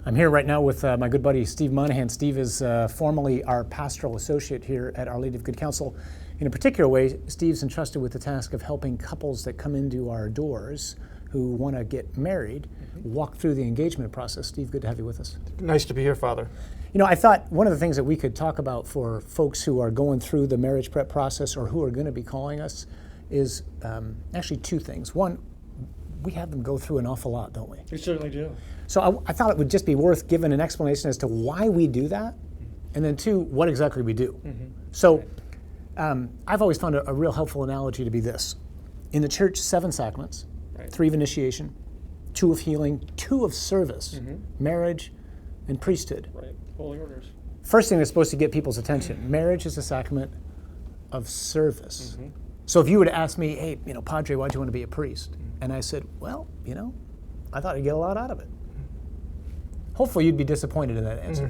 I'm here right now with my good buddy Steve Monaghan. Steve is formerly our pastoral associate here at Our Lady of Good Counsel. In a particular way, Steve's entrusted with the task of helping couples that come into our doors who want to get married walk through the engagement process. Steve, good to have you with us. Nice to be here, Father. You know, I thought one of the things that we could talk about for folks who are going through the marriage prep process or who are going to be calling us is actually two things. One, we have them go through an awful lot, don't we? We certainly do. So I thought it would just be worth giving an explanation as to why we do that, and then two, what exactly we do. So I've always found a real helpful analogy to be this. In the church, 7 sacraments, 3 of initiation, 2 of healing, 2 of service, marriage, and priesthood. Right, holy orders. First thing that's supposed to get people's attention, marriage is a sacrament of service. So if you were to ask me, hey, Padre, why'd you want to be a priest? And I said, well, I thought I'd get a lot out of it. Hopefully you'd be disappointed in that answer.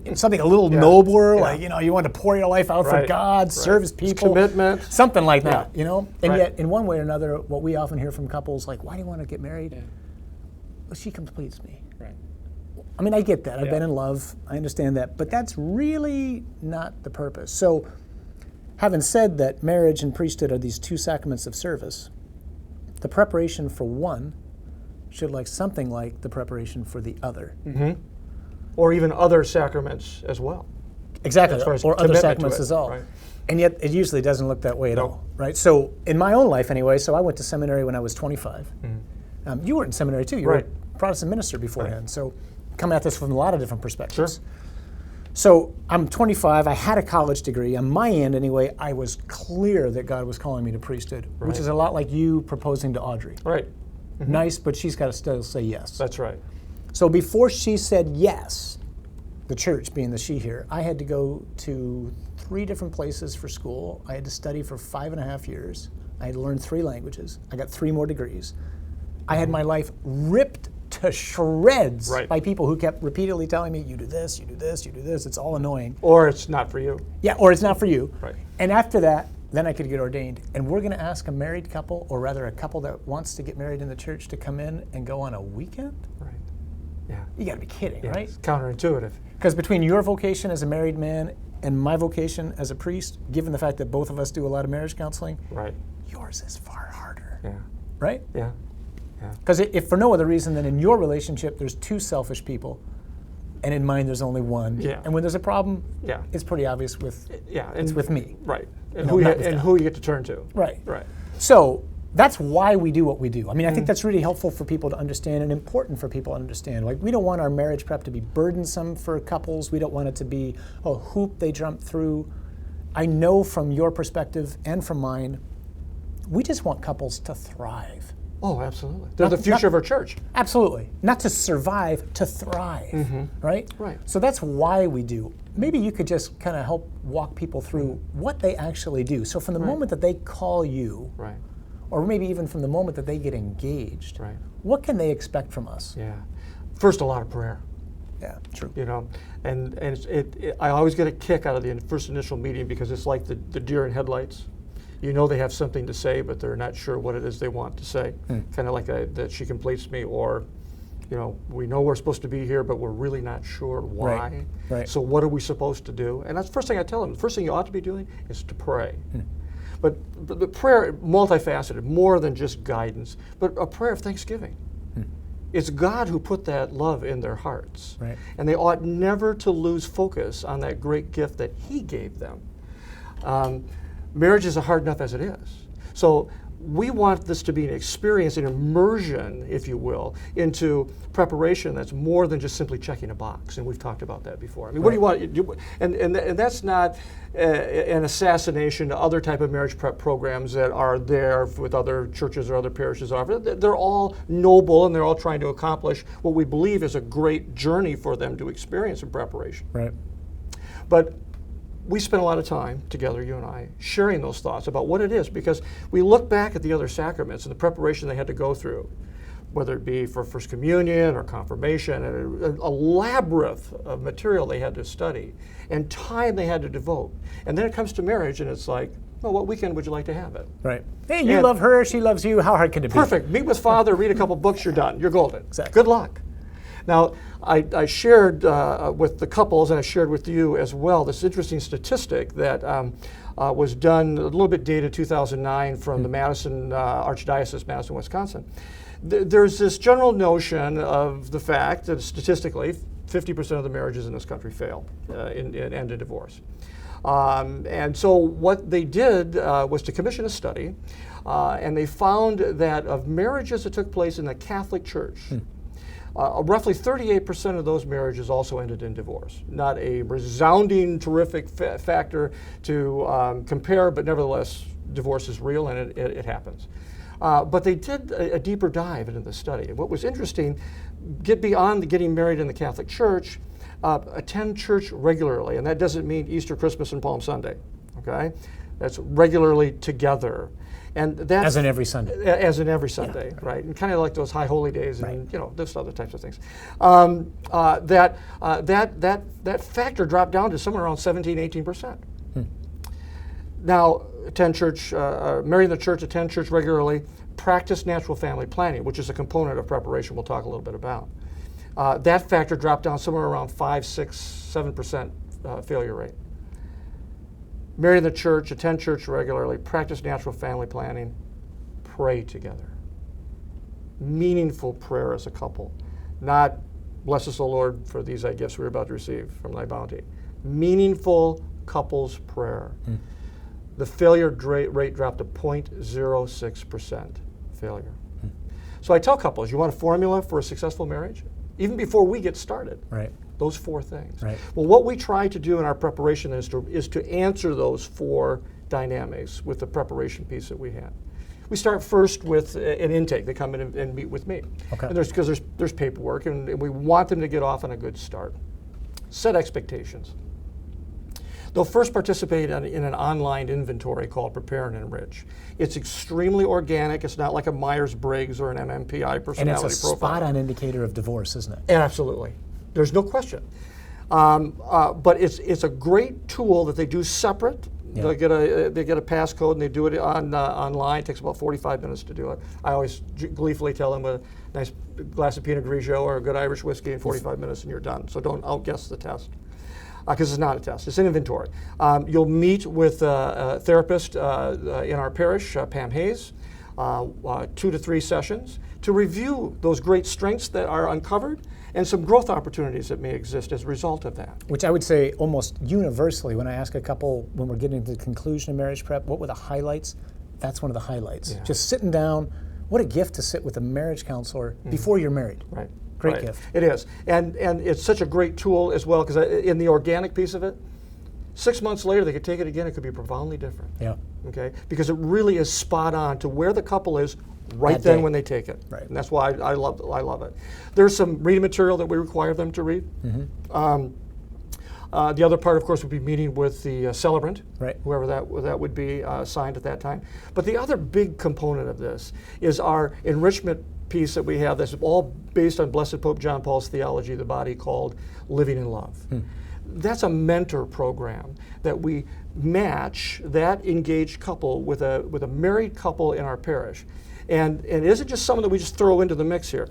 It's something a little nobler, like, you want to pour your life out for God, service people. It's commitment. Something like that, And yet, in one way or another, what we often hear from couples, like, why do you want to get married? Well, she completes me. I mean, I get that. I've been in love. I understand that. But that's really not the purpose. So, having said that marriage and priesthood are these 2 sacraments of service, the preparation for one should look something like the preparation for the other. Or even other sacraments as well. Exactly, or other sacraments as well. And yet it usually doesn't look that way at all, right? So in my own life anyway, so I went to seminary when I was 25. You were in seminary too, you were a Protestant minister beforehand, so come at this from a lot of different perspectives. So I'm 25, I had a college degree. On my end anyway, I was clear that God was calling me to priesthood, which is a lot like you proposing to Audrey. Nice, but she's got to still say yes. That's right. So before she said yes, the church being the she here, I had to go to 3 different places for school. I had to study for 5.5 years. I had to learn 3 languages. I got 3 more degrees. I had my life ripped to shreds by people who kept repeatedly telling me, you do this, you do this, you do this. It's all annoying. Or it's not for you. Yeah, or it's not for you. And after that, then I could get ordained. And we're going to ask a married couple, or rather a couple that wants to get married in the church, to come in and go on a weekend? You got to be kidding, right? It's counterintuitive. Because between your vocation as a married man and my vocation as a priest, given the fact that both of us do a lot of marriage counseling, yours is far harder. Right? Because if for no other reason than in your relationship there's 2 selfish people, and in mine there's only one. And when there's a problem, it's pretty obvious with it's with me. And who you get to turn to. So that's why we do what we do. I mean, I think that's really helpful for people to understand and important for people to understand. Like, we don't want our marriage prep to be burdensome for couples. We don't want it to be a hoop they jump through. I know from your perspective and from mine, we just want couples to thrive. Oh, absolutely. They're the future of our church. Absolutely. Not to survive, to thrive, right? So that's why we do. Maybe you could just kind of help walk people through what they actually do. So from the moment that they call you, or maybe even from the moment that they get engaged, what can they expect from us? First, a lot of prayer. True. And I always get a kick out of the first initial meeting, because it's like the deer in headlights. They have something to say, but they're not sure what it is they want to say. Kind of like that she completes me, or, we know we're supposed to be here, but we're really not sure why. So what are we supposed to do? And that's the first thing I tell them. The first thing you ought to be doing is to pray. But the prayer, multifaceted, more than just guidance, but a prayer of thanksgiving. It's God who put that love in their hearts. And they ought never to lose focus on that great gift that He gave them. Marriage is hard enough as it is. So we want this to be an experience, an immersion, if you will, into preparation that's more than just simply checking a box. And we've talked about that before. I mean, what do you want? And that's not an assassination to other type of marriage prep programs that are there with other churches or other parishes offer. They're all noble, and they're all trying to accomplish what we believe is a great journey for them to experience in preparation. But we spent a lot of time together, you and I, sharing those thoughts about what it is, because we look back at the other sacraments and the preparation they had to go through, whether it be for First Communion or confirmation, and a labyrinth of material they had to study, and time they had to devote. And then it comes to marriage, and it's like, well, what weekend would you like to have it? Hey, you love her, she loves you, how hard could it be? Perfect. Meet with Father, read a couple books, you're done. You're golden. Good luck. Now, I shared with the couples, and I shared with you as well, this interesting statistic that was done, a little bit dated 2009 from the Madison Archdiocese, Madison, Wisconsin. There's this general notion of the fact that statistically, 50% of the marriages in this country fail and end in divorce. And so what they did was to commission a study, and they found that of marriages that took place in the Catholic Church, roughly 38% of those marriages also ended in divorce. Not a resounding, terrific factor to compare, but nevertheless, divorce is real and it happens. But they did a deeper dive into the study. What was interesting, get beyond getting married in the Catholic Church, attend church regularly, and that doesn't mean Easter, Christmas, and Palm Sunday, okay? That's regularly together. And that's as in every Sunday. As in every Sunday, yeah, right? And kind of like those high holy days, and right, you know, those other types of things. That factor dropped down to somewhere around 17–18%. Now, attend church, marry in the church, attend church regularly, practice natural family planning, which is a component of preparation we'll talk a little bit about. That factor dropped down somewhere around 5, 6, 7% failure rate. Marry in the church, attend church regularly, practice natural family planning, pray together. Meaningful prayer as a couple. Not, bless us, O Lord, for these thy gifts we are about to receive from thy bounty. Meaningful couples prayer. The failure rate dropped to 0.06% failure. So I tell couples, you want a formula for a successful marriage? Even before we get started. Right. Those 4 things. Right. Well, what we try to do in our preparation is to answer those 4 dynamics with the preparation piece that we had. We start first with an intake. They come in and meet with me. Okay. And because there's paperwork, and we want them to get off on a good start. Set expectations. They'll first participate in an online inventory called Prepare and Enrich. It's extremely organic. It's not like a Myers-Briggs or an MMPI personality profile. And it's a spot-on indicator of divorce, isn't it? Absolutely. There's no question. But it's a great tool that they do separate. Yeah. They get a passcode and they do it online. It takes about 45 minutes to do it. I always gleefully tell them a nice glass of Pinot Grigio or a good Irish whiskey in 45 minutes and you're done. So don't outguess the test. Because it's not a test, it's an inventory. You'll meet with a therapist in our parish, Pam Hayes, 2 to 3 sessions to review those great strengths that are uncovered and some growth opportunities that may exist as a result of that. Which I would say almost universally when I ask a couple, when we're getting to the conclusion of marriage prep, what were the highlights? That's one of the highlights. Yeah. Just sitting down, what a gift to sit with a marriage counselor before you're married. Right. Great gift. It is. And it's such a great tool as well, because in the organic piece of it, 6 months later they could take it again, it could be profoundly different. Yeah. Okay? Because it really is spot on to where the couple is right then when they take it. Right. And that's why I love it. There's some reading material that we require them to read. The other part, of course, would be meeting with the celebrant, right, whoever that would be assigned at that time. But the other big component of this is our enrichment piece that we have that's all based on Blessed Pope John Paul's theology of the body called Living in Love. That's a mentor program that we match that engaged couple with a married couple in our parish. And it isn't just someone that we just throw into the mix here.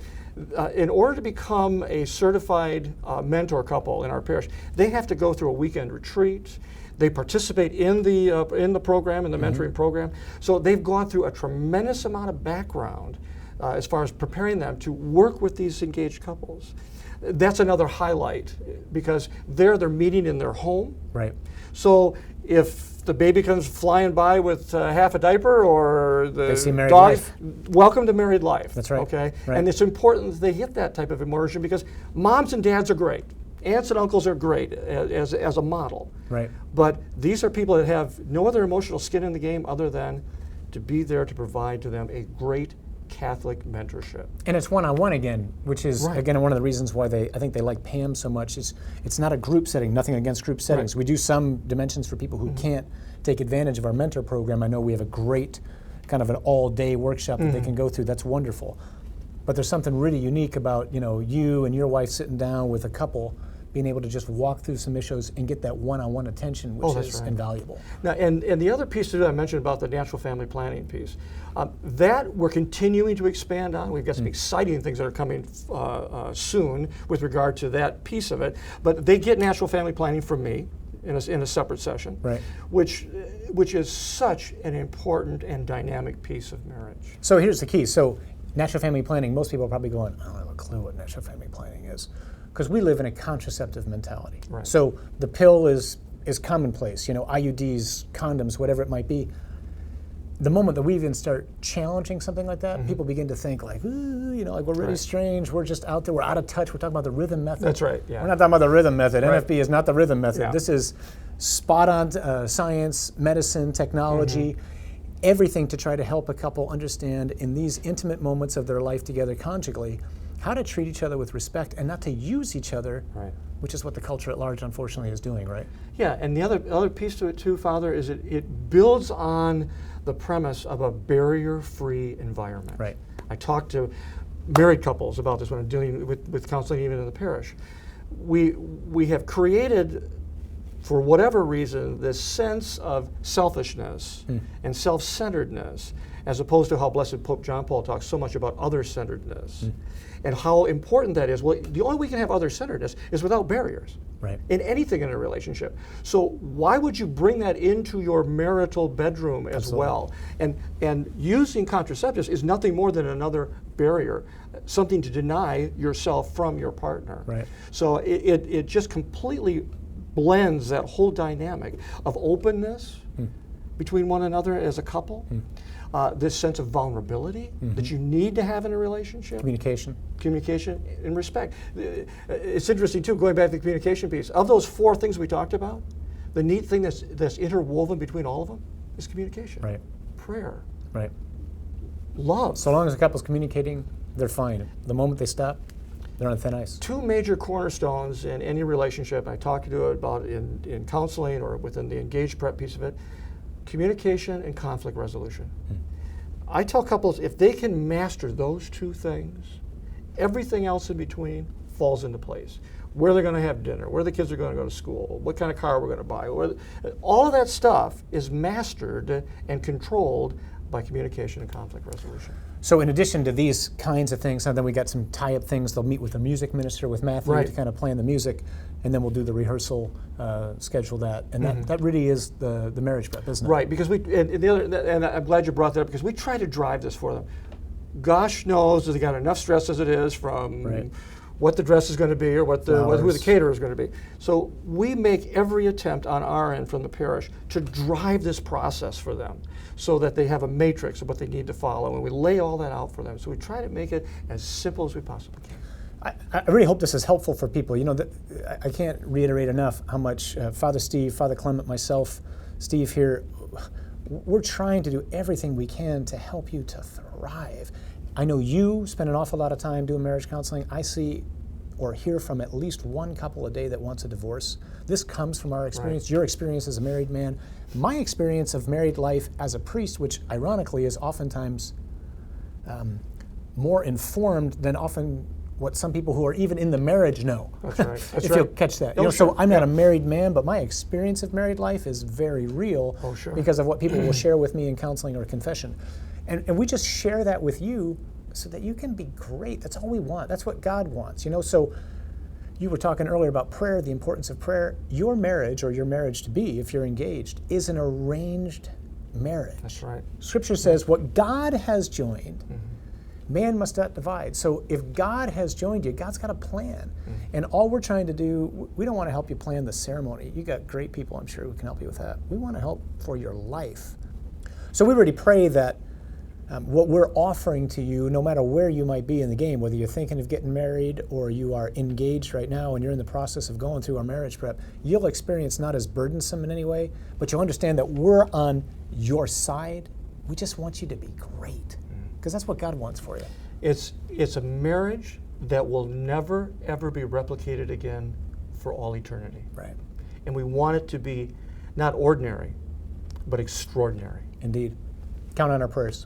In order to become a certified mentor couple in our parish, they have to go through a weekend retreat. They participate in the program, in the mentoring program. So they've gone through a tremendous amount of background as far as preparing them to work with these engaged couples. That's another highlight because they're meeting in their home. Right. So if the baby comes flying by with half a diaper or the they see married dog, life. Welcome to married life. That's right. Okay. Right. And it's important that they hit that type of immersion because moms and dads are great. Aunts and uncles are great as a model. Right. But these are people that have no other emotional skin in the game other than to be there to provide to them a great Catholic mentorship. And it's one-on-one again, which is, again, one of the reasons why I think they like Pam so much. It's not a group setting, nothing against group settings. Right. We do some dimensions for people who can't take advantage of our mentor program. I know we have a great kind of an all-day workshop that they can go through. That's wonderful. But there's something really unique about, you and your wife sitting down with a couple being able to just walk through some issues and get that one-on-one attention, which is invaluable. Now, and the other piece that I mentioned about the natural family planning piece, that we're continuing to expand on. We've got some exciting things that are coming soon with regard to that piece of it. But they get natural family planning from me in a separate session, which is such an important and dynamic piece of marriage. So here's the key. So natural family planning, most people are probably going, I don't have a clue what natural family planning is. Because we live in a contraceptive mentality. So the pill is commonplace, IUDs, condoms, whatever it might be. The moment that we even start challenging something like that, people begin to think like, ooh, like we're really strange, we're just out there, we're out of touch, we're talking about the rhythm method. That's right, We're not talking about the rhythm method. NFB is not the rhythm method. This is spot on science, medicine, technology, everything to try to help a couple understand in these intimate moments of their life together conjugally, how to treat each other with respect and not to use each other, which is what the culture at large, unfortunately, is doing, right? Yeah, and the other piece to it too, Father, is it builds on the premise of a barrier-free environment. I talk to married couples about this when I'm dealing with counseling even in the parish. We have created, for whatever reason, this sense of selfishness and self-centeredness, as opposed to how Blessed Pope John Paul talks so much about other-centeredness. And how important that is. Well, the only way we can have other-centeredness is without barriers in anything in a relationship. So why would you bring that into your marital bedroom as well? And using contraceptives is nothing more than another barrier, something to deny yourself from your partner. So it just completely blends that whole dynamic of openness between one another as a couple. This sense of vulnerability that you need to have in a relationship. Communication and respect. It's interesting too, going back to the communication piece, of those 4 things we talked about, the neat thing that's interwoven between all of them is communication. Prayer. Love. So long as the couple's communicating, they're fine. The moment they stop, they're on thin ice. 2 major cornerstones in any relationship, I talk to you about in counseling or within the engaged prep piece of it, communication and conflict resolution. I tell couples if they can master those 2 things, everything else in between falls into place. Where they're going to have dinner, where the kids are going to go to school, what kind of car we're going to buy. All of that stuff is mastered and controlled by communication and conflict resolution. So in addition to these kinds of things, and then we got some tie-up things. They'll meet with the music minister, with Matthew, to kind of plan the music, and then we'll do the rehearsal, schedule that, and that really is the marriage prep, isn't it? Right, because and I'm glad you brought that up, because we try to drive this for them. Gosh knows that they got enough stress as it is from what the dress is going to be or who the caterer is going to be. So we make every attempt on our end from the parish to drive this process for them so that they have a matrix of what they need to follow, and we lay all that out for them. So we try to make it as simple as we possibly can. I really hope this is helpful for people. I can't reiterate enough how much Father Steve, Father Clement, myself, Steve here, we're trying to do everything we can to help you to thrive. I know you spend an awful lot of time doing marriage counseling. I see or hear from at least 1 couple a day that wants a divorce. This comes from our experience, your experience as a married man, my experience of married life as a priest, which ironically is oftentimes more informed than often what some people who are even in the marriage know. That's right. That's if you'll catch that. So I'm not a married man, but my experience of married life is very real because of what people will share with me in counseling or confession. And we just share that with you so that you can be great. That's all we want. That's what God wants. So you were talking earlier about prayer, the importance of prayer. Your marriage, or your marriage to be, if you're engaged, is an arranged marriage. That's right. Scripture says what God has joined, man must not divide. So if God has joined you, God's got a plan. And all we're trying to do, we don't want to help you plan the ceremony. You got great people, I'm sure, who can help you with that. We want to help for your life. So we already pray that what we're offering to you, no matter where you might be in the game, whether you're thinking of getting married or you are engaged right now and you're in the process of going through our marriage prep, you'll experience not as burdensome in any way, but you'll understand that we're on your side. We just want you to be great, because that's what God wants for you. It's a marriage that will never, ever be replicated again for all eternity. Right. And we want it to be not ordinary, but extraordinary. Indeed. Count on our prayers.